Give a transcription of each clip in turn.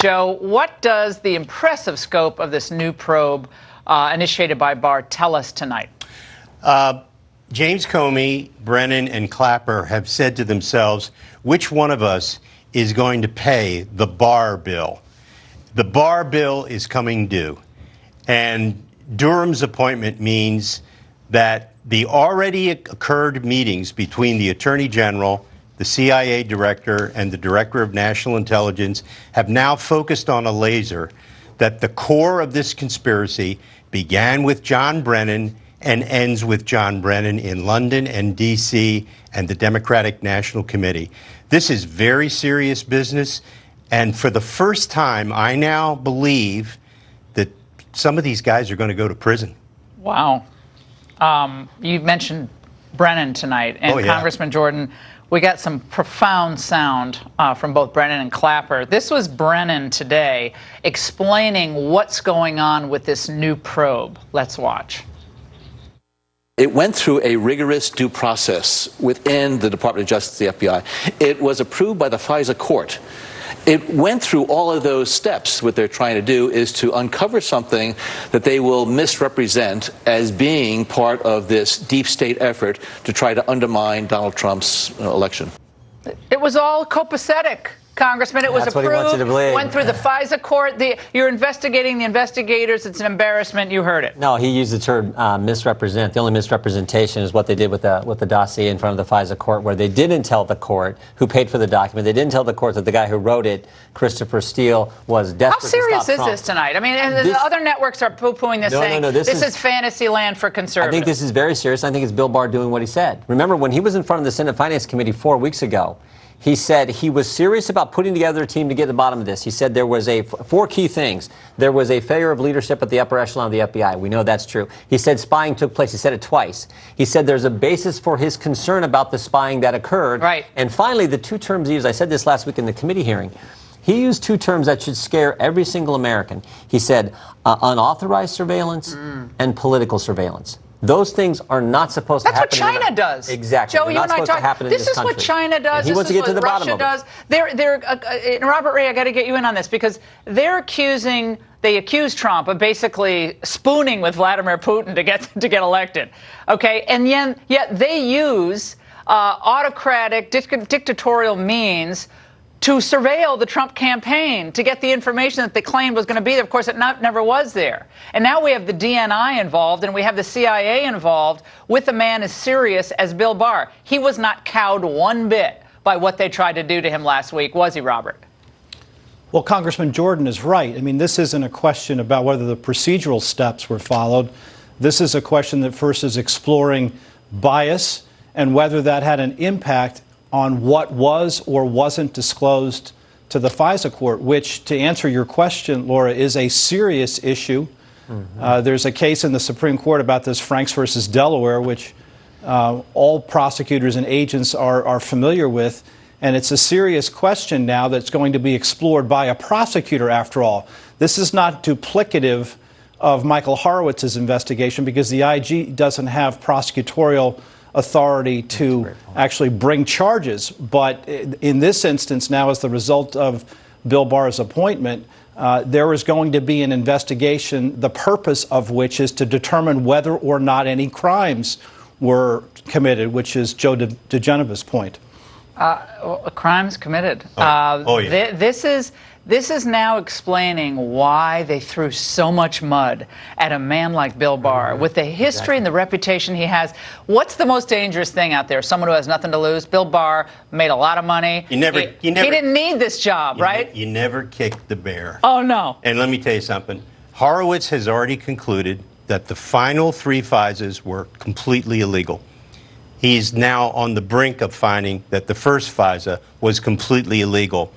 Joe, what does the impressive scope of this new probe initiated by Barr tell us tonight? James Comey, Brennan, and Clapper have said to themselves, which one of us is going to pay the Barr bill? The Barr bill is coming due. And Durham's appointment means that the already occurred meetings between the Attorney General, the CIA Director, and the Director of National Intelligence have now focused on a laser that the core of this conspiracy began with John Brennan and ends with John Brennan in London and D.C. and the Democratic National Committee. This is very serious business, and for the first time, I now believe that some of these guys are going to go to prison. Wow. You mentioned Brennan tonight, and Congressman Jordan, we got some profound sound from both Brennan and Clapper. This was Brennan today explaining what's going on with this new probe. Let's watch. It went through a rigorous due process within the Department of Justice, the FBI. It was approved by the FISA court. It went through all of those steps. What they're trying to do is to uncover something that they will misrepresent as being part of this deep state effort to try to undermine Donald Trump's election. It was all copacetic, Congressman. It was That's approved. what he wants you to believe. Went through the FISA court. You're investigating the investigators. It's an embarrassment. You heard it. No, he used the term misrepresent. The only misrepresentation is what they did with the dossier in front of the FISA court, where they didn't tell the court who paid for the document. They didn't tell the court that the guy who wrote it, Christopher Steele, was desperate. How serious to stop is Trump. this tonight? I mean, the other networks are poo-pooing this, saying this is fantasy land for conservatives. I think this is very serious. I think it's Bill Barr doing what he said. Remember, when he was in front of the Senate Finance Committee 4 weeks ago, he said he was serious about putting together a team to get to the bottom of this. He said there was four key things. There was a failure of leadership at the upper echelon of the FBI. We know that's true. He said spying took place. He said it twice. He said there's a basis for his concern about the spying that occurred. Right. And finally, the two terms he used, I said this last week in the committee hearing, he used two terms that should scare every single American. He said unauthorized surveillance and political surveillance. Those things are not supposed to happen. That's what China does. Exactly. Joe, you and I talk. This is what China does. He wants to get to the bottom of it. Russia does. Robert Ray, I got to get you in on this because they accuse Trump of basically spooning with Vladimir Putin to get elected. Okay, and yet they use autocratic, dictatorial means to surveil the Trump campaign, to get the information that they claimed was going to be there. Of course, it never was there. And now we have the DNI involved, and we have the CIA involved with a man as serious as Bill Barr. He was not cowed one bit by what they tried to do to him last week, was he, Robert? Well, Congressman Jordan is right. I mean, this isn't a question about whether the procedural steps were followed. This is a question that first is exploring bias and whether that had an impact on what was or wasn't disclosed to the FISA court, which, to answer your question, Laura, is a serious issue. There's a case in the Supreme Court about this, Franks versus Delaware, which all prosecutors and agents are familiar with. And it's a serious question now that's going to be explored by a prosecutor, after all. This is not duplicative of Michael Horowitz's investigation because the IG doesn't have prosecutorial authority to actually bring charges. But in this instance, now as the result of Bill Barr's appointment, there is going to be an investigation, the purpose of which is to determine whether or not any crimes were committed, which is Joe diGenova's point. Crimes committed. This is now explaining why they threw so much mud at a man like Bill Barr. With the history and the reputation he has, what's the most dangerous thing out there? Someone who has nothing to lose? Bill Barr made a lot of money. He didn't need this job, right? You never kicked the bear. Oh, no. And let me tell you something. Horowitz has already concluded that the final 3 FISAs were completely illegal. He's now on the brink of finding that the first FISA was completely illegal.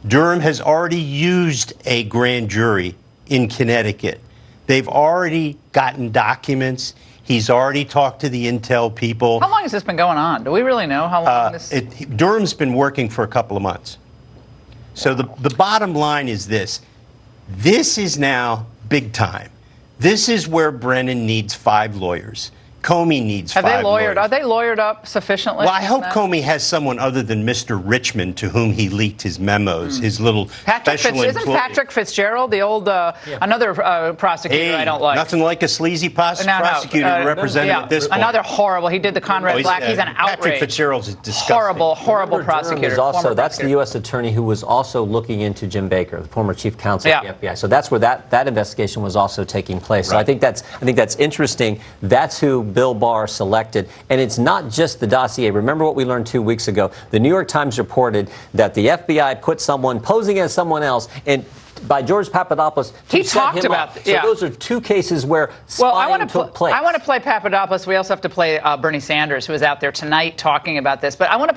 Durham has already used a grand jury in Connecticut. They've already gotten documents. He's already talked to the intel people. How long has this been going on? Do we really know how long this? Durham's been working for a couple of months. So the bottom line is this. This is now big time. This is where Brennan needs 5 lawyers. Comey needs Have 5 they lawyered? lawyers. Are they lawyered up sufficiently? Well, I hope Matt? Comey has someone other than Mr. Richmond to whom he leaked his memos, his little special Isn't employee. Patrick Fitzgerald the old another prosecutor Hey, I don't like? nothing like a sleazy prosecutor represented at this point. Another horrible. He did the Conrad Black. He's an outrage. Patrick Fitzgerald's disgusting. Horrible Remember, Durham prosecutor. is also, former that's the prosecutor. U.S. attorney who was also looking into Jim Baker, the former chief counsel Yeah. of the FBI. So that's where that investigation was also taking place. So Right. I think that's interesting. That's who Bill Barr selected, and it's not just the dossier. Remember what we learned 2 weeks ago? The New York Times reported that the FBI put someone posing as someone else and. By George Papadopoulos, He set talked him about up. yeah. So those are 2 cases where Well, spying took place. I want to play Papadopoulos. We also have to play Bernie Sanders, who is out there tonight talking about this. But I want to